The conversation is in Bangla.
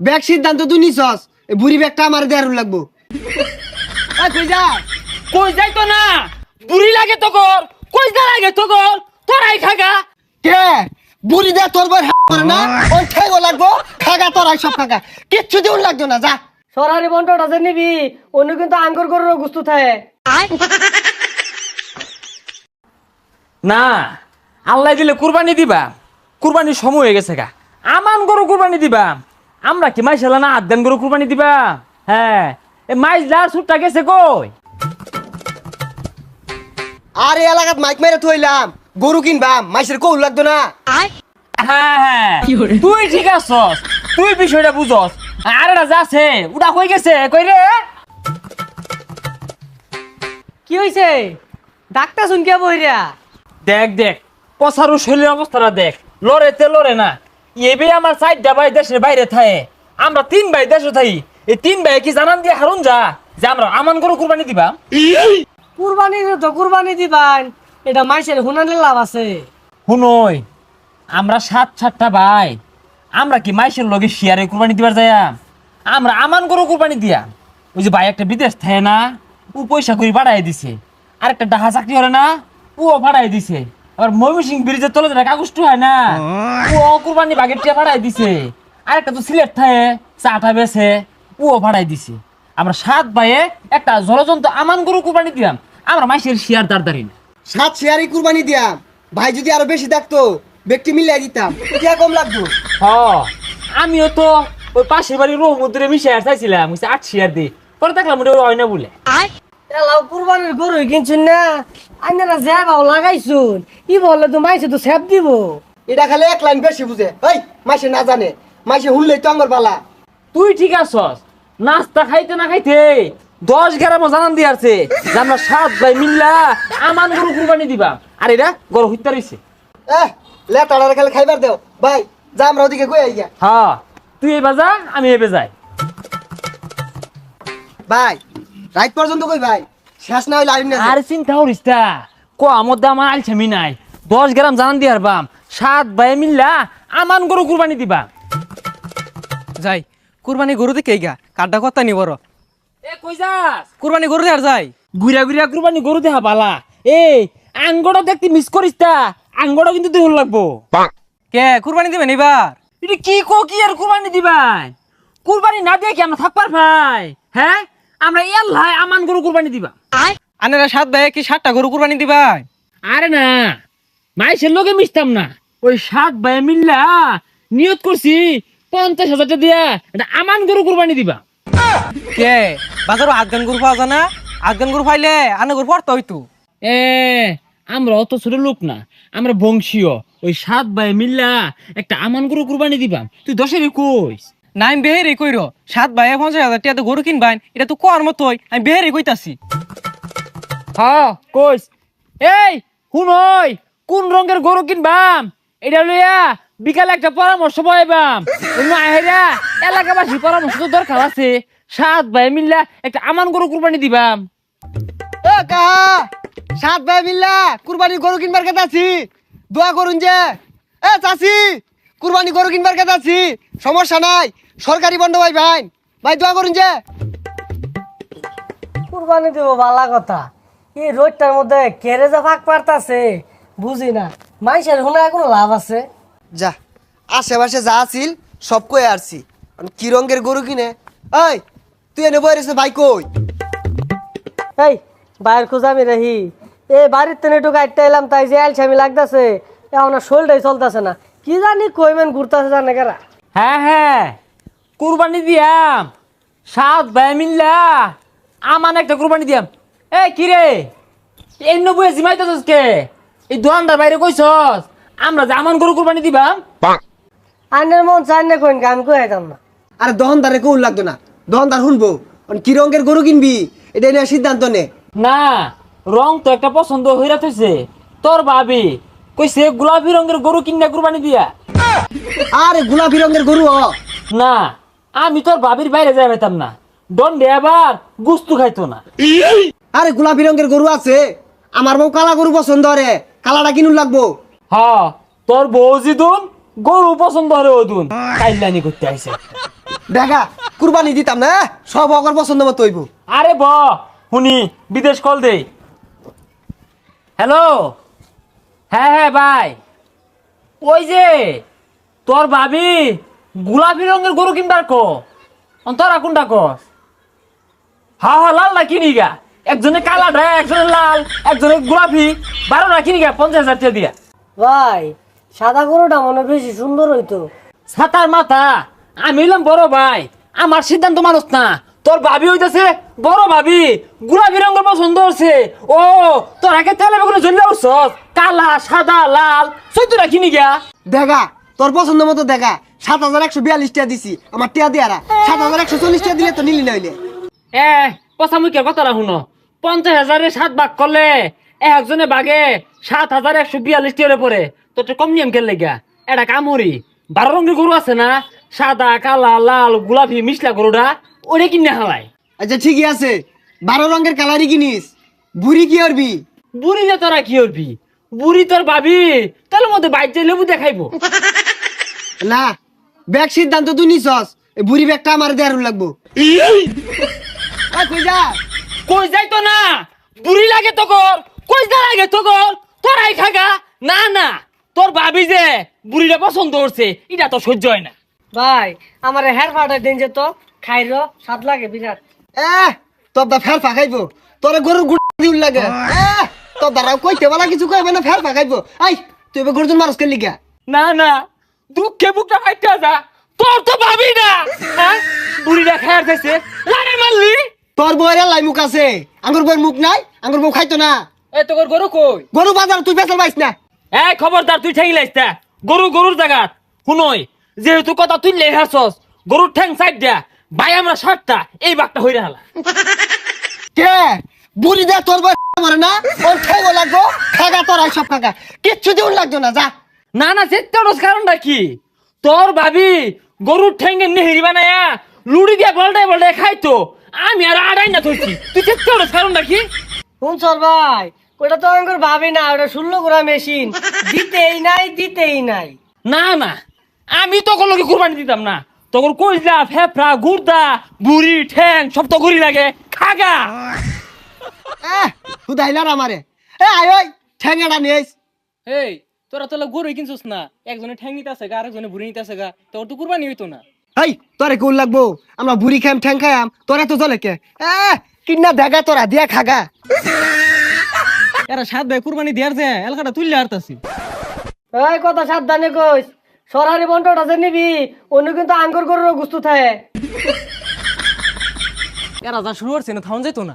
ব্যাগ সিদ্ধান্ত তুই নিছস, এই বুড়ি ব্যাগটা আমার দেয়ার লাগবো। কই যা? কই যাই তো না, বুড়ি লাগে তো কর, কই যা লাগে তো কর, তোরাই খাগা। কে বুড়ি দে তোর বই করে না, ওই ঠেগো লাগবো, খাগা তোরাই সব খাগা, কিচ্ছু দিউন লাগতো না, যা। সরারি বন্টটা যে নিবি, অন্য কিন্তু আঙ্গুর গরুর গুস্তু থাকে। না, আল্লাহ দিলে কুরবানি দিবা, কুরবানির সময় হয়ে গেছে গা। আমান গরু কুরবানি দিবা, আমরা কি মাইশালা না আদান গরু কুরবানি দিবা? হ্যাঁ, এ মাইজ লার সুটটা গেছে কই? আর এই এলাকাত মাইক মেরে থইলাম, গরু কিনবাম, মাইসের কৌল লাগতো না। হ্যাঁ হ্যাঁ, তুই ঠিক আছস, তুই বিষয়টা বুঝস। আর এটা যাচ্ছে, ওটা কই গেছে কই রে? কি হইছে? ডাক্তার শুনকে বইরা। দেখ দেখ, পসারু শরীরের অবস্থাটা দেখ, লড়েতে লড়ে না। এবে আমার 4টা ভাই দেশের বাইরে থাকে, আমরা 3 ভাই দেশে থাকি। এই 3 ভাই কি জানান দিয়ে হারুন যা যে আমরা আমান গরু কুরবানি দিবা? কুরবানি তো কুরবানি দিবান, এটা মাইসের হুনানের লাভ আছে। শুনই, আমরা 7-7টা ভাই, আমরা কি মাইশের লগে শেয়ারে কুরবানি দিবার যায়? আমরা আমান গরু কুরবানি দিয়া। ওই যে ভাই একটা বিদেশ থাকে না, ও পয়সা করে বাড়াই দিছে। আর একটা ডাহা চাকরি করে না, ও বাড়াই দিছে। আবার ময়মনসিং ব্রিজের তলে যেটা কাগজটা হয় না, ও কুরবানি বাগের টিয়া বাড়াই দিছে। আর একটা তো সিলেট থাকে, চাটা বেছে, ও বাড়াই দিছে। আমরা 7 ভাইয়ে একটা জলজন্ত আমান গরু কুরবানি দিলাম। আমরা মাইশের শেয়ার দাঁড় না। 7 শেয়ারই কুরবানি দিয়াম, ভাই যদি আরো বেশি থাকতো ব্যক্তি মিলাই দিতাম, কে কম লাগতো। হ, আমিও তো ওই পাশের বাড়ির রহমুদ্রে মিশে চাইছিলাম 8 শেয়ার দিই, পরে দেখলাম ওটা হয় না বলে। এলাও কুরবানির গরু কিনছুন না, আইনারা যা ভাও লাগাইছুন, ই বললে তো মাইসে তো সেব দিব। এটা খালি এক লাইন বেশি বুঝে, এই মাইসে না জানে, মাইসে হুনলেই তো আমার বালা। তুই ঠিক আছস, নাস্তা খাইতে না খাইতে 10 গ্রাম জানান দিয়ে আছে যে আমরা 7 ভাই মিল্লা আমান গরু কুরবানি দিবা। আর এটা গরু হত্যা রইছে। লেটাড়ারে খালি খাইবার দেও ভাই, যা আমরা ওদিকে কই আইয়া। হ্যাঁ, তুই এবার যা, আমি এবে যাই। ভাই রাত পর্যন্ত কই ভাই, শেষ না হইলে আইন না। আর চিন্তা করিস তা, মধ্যে আমার আলছামি নাই। 10 গ্রাম জানান দিয়ে হারবাম, 7 ভাই মিল্লা আমান গরু কুরবানি দিবা। যাই কুরবানি গরু দিকে গা কাড্ডা কথা নি বড় এ কই যাস? কুরবানি গরু আর যাই ঘুরা ঘুরা কুরবানি গরু দেখা পালা। এই আঙ্গড়া দেখতে মিস করিস তা, আঙ্গড়া কিন্তু দেহ লাগবো। কে কুরবানি দিবেন এবার? এটা কি কি আর কুরবানি দিবাই? কুরবানি না দিয়ে কি আমরা থাকবার ভাই? হ্যাঁ, আমরা এল্লাই আমান গরু কুরবানি দিবা। আনারা 7 ভাই কি 7টা গরু কুরবানি দিবাই? আরে না, মাইসের লোকে মিশতাম না। ওই 7 ভাই মিল্লা নিয়ত করছি 50,000 টাকা দিয়া এটা আমান গরু কুরবানি দিবা। কে বাজারও আফগান গরু পাওয়া যায় না? আফগান গরু পাইলে আনে গরু পড়তে হইতো। এ আমরা অত ছোট লোক না, আমরা বংশীয়। ওই 7 ভাই মিল্লা একটা আমান গরু কুরবানি দিবা। তুই 10-এর কইস না আমি বেহেরি কইরো 7 ভাই 50,000 টাকা তো গরু কিনবাই, এটা তো কোয়ার মতোই আমি বেহেরি কইতাছি। হ্যাঁ কইস। এই শুনই, কোন রঙের গরু কিনবাম এটা লইয়া বিকালে একটা পরামর্শ পাইবাম। অন্য আহেরা এলাকাবাসী পরামর্শ তো দরকার আছে। 7 ভাই মিল্লা একটা আমান গরু কুরবানি দিবাম। এ কাহা 7 ভাই মিল্লা কুরবানি গরু কিনবার কথা আছি, দোয়া করুন যে। এ চাচি কুরবানি গরু কিনবার কথা আছি, সমস্যা নাই, সরকারি বন্ধ ভাই ভাই, ভাই দোয়া করুন যে। কুরবানি দিব ভালা কথা, এই রোডটার মধ্যে কেড়ে যা ফাঁক পারতাছে বুঝি না, মাইসের হুনা কোনো লাভ আছে? যা আশেপাশে যা আছিল সব কই আসছি, কি রঙের গরু কিনে। এই তুই এনে বই রেছে ভাই কই? এই বাইরের খোঁজামি রাহি, এই বাড়ির তেনে একটু গাড়িটা এলাম, তাই যে আলসামি লাগতেছে, এখন আর শোলটাই চলতেছে না, কি জানি কইমেন ঘুরতেছে জানে কারা। হ্যাঁ হ্যাঁ, কুরবানি দিয়াম 7 ভাই মিল্লা আমান একটা কুরবানি দিয়াম। এ কি রে, এই নবুয়ে জিমাইতেছস কে? এই দোকানদার বাইরে কইছস আমরা যে আমান গরু কুরবানি দিবাম? আইনের মন চাই না কইন, আমি কই আইতাম না। আরে দহনদারে কৌল লাগতো না, দহনদার শুনবো কি রঙের গরু কিনবি এটা নিয়ে সিদ্ধান্ত নে। না, রং তো একটা পছন্দ হইরা থইছে তোর ভাবি, কইছে গোলাপি রঙের গরু কিনা কুরবানি দিয়া। আরে গোলাপি রঙের গরু না, আমি তোর ভাবির বাইরে যাই পাইতাম না, দণ্ডে আবার গুস্তু খাইতো না। আরে গোলাপি রঙের গরু আছে, আমার বউ কালা গরু পছন্দ করে, কালাটা কিনুন লাগবো। হ্যাঁ, তোর বউ জিদুন গরু পছন্দ হরে ওদুন কাইলানি করতে আইছে। দেখা কুরবানি দিতাম না সব অগর পছন্দ মতো হইব। আরে ব শুনি বিদেশ কল দে। হ্যালো, হ্যাঁ হ্যাঁ ভাই, ওই যে তোর ভাবি গোলাপি রঙের গরু কিনবার কো তোরা কোনটা কস? হা হা লাল না কিনি গা, একজনে কালা ঢায়, একজনে লাল, একজনে গোলাপি, 12 না কিনি গা 50,000 টাকা দিয়া। ভাই সাদা গরুটা মনে হয় বেশি সুন্দর হইতো। ছাতার মাথা, আমি হইলাম বড় ভাই, আমার সিদ্ধান্ত মানুষ না। তোর ভাবি হইতেছে বড় ভাবি, গোলাপি রঙের পছন্দ হচ্ছে। ও তোর আগে তেলে বেগুনে জ্বললে উঠছস, কালা সাদা লাল 14টা কিনি গা। দেখা তোর পছন্দ মতো দেখা 7,142 টাকা দিছি আমার টিয়া দিয়ারা 7,140 টাকা দিলে তো নিলি না হইলে। এ পচামুখের কথাটা শুনো, 50,000 7 ভাগ করলে একজনে বাগে 7,142 টাকা পরে। তোর তো কম নিয়ম খেললে গা, এটা কামড়ি 12 রঙের গরু আছে না, সাদা কালা লাল গোলাপি মিশলা গরুটা, ওরে কিনে হালাই। আচ্ছা ঠিকই আছে 12 রঙের কালারই কিনিস, বুড়ি কি করবি? বুড়ি না তোরা কি করবি? বুড়ি তোর ভাবি তাহলে মধ্যে বাইর যে লেবু দেখাইবো। না ব্যাগ সিদ্ধান্ত তুই নিছস, এই বুড়ি ব্যাগটা আমার দেয়ার লাগবো। কই যা কই যাইতো না, বুড়ি লাগে তো কর, কই যা লাগে তো কর, তোরাই খাগা। না না, তোর ভাবি যে বুড়িটা পছন্দ করছে এটা তো সহ্য হয় না। ভাই আমার হেয়ার ফাটাই দিন যে তো খাইর স্বাদ লাগে বিরাট। তোর দা ফের ফাঁকাইবো, তোর গরুর গুড় দিউল লাগে। তোর দ্বারা কইতে বলা কিছু কইবে না, ফের ফাঁকাইবো। আই তুই এবার গরুজন মানুষ কেন লিগা? না না, দুঃখে বুকটা ফাইটা যা, তোর তো ভাবি না। হ্যাঁ বুড়িটা খায়ার খাইছে, লাগে মারলি। তোর বউয়ের লাই মুখ আছে, আঙ্গুর বউয়ের মুখ নাই, আঙ্গুর বউ খাইতো না। এ তোর গরু কই? গরু বাজার তুই পেছাল পাইস না। এই খবরদার, তুই ঠেঙ্গি লাইস না। গরু গরুর জায়গা শুনই, যেহেতু কথা তুই লেহাছস, গরুর ঠ্যাং সাইড দিয়া ভাই আমরা 7টা এই বাঘটা হইরা হালা। কে বুড়ি দে তোর বউ মারে না, ওর খাইবো লাগবো, খাগা তোর সব খাগা, কিচ্ছু দিউল লাগতো না। যা না না, চেত্তারস কারণটা কি? তোর ভাবি গরুর ঠ্যাঙ্গে নেহেরি বানায়া লুড়ি দিয়া বলটাই বলটাই খাইতো, আমি আর আড়াই না থইছি। তুই চেত্তারস কারণটা কি? শুন সর ভাই, ওটা তো আমি ভাবি না, ওটা 16 গোড়া মেশিন, দিতেই নাই দিতেই নাই। না না, আমি তখন লোকে কুরবানি দিতাম না। তখন কইলা ফেফড়া গুর্দা বুড়ি ঠ্যাং সব তো গরি লাগে, খাগা। হুদাইলার আমারে আয় ওই ঠ্যাঙ্গাটা নিয়েস। এই তোরা তো গরু কিনছিস না, একজনে ঠ্যাং নিতে আছে গা, আরেকজনে ভুড়ি নিতে আছে গা, তোর তো কুরবানি হইতো না। এই তোরে কোন লাগবো, আমরা বুড়ি খাম ঠ্যাং খাইম, তোরা তো চলে কে কিনা দেখা তোরা দিয়া খাগা। এরা 7 ভাই কুরবানি দেয়ার যে এলাকাটা তুললে হারতাছি। এই কথা সাবধানে কইস, সরারি বন্টটা যে নিবি অন্য কিন্তু আঙ্গুর গরুর গুস্তু থাকে। এরা যা শুরু করছে না থাউন যাইতো না।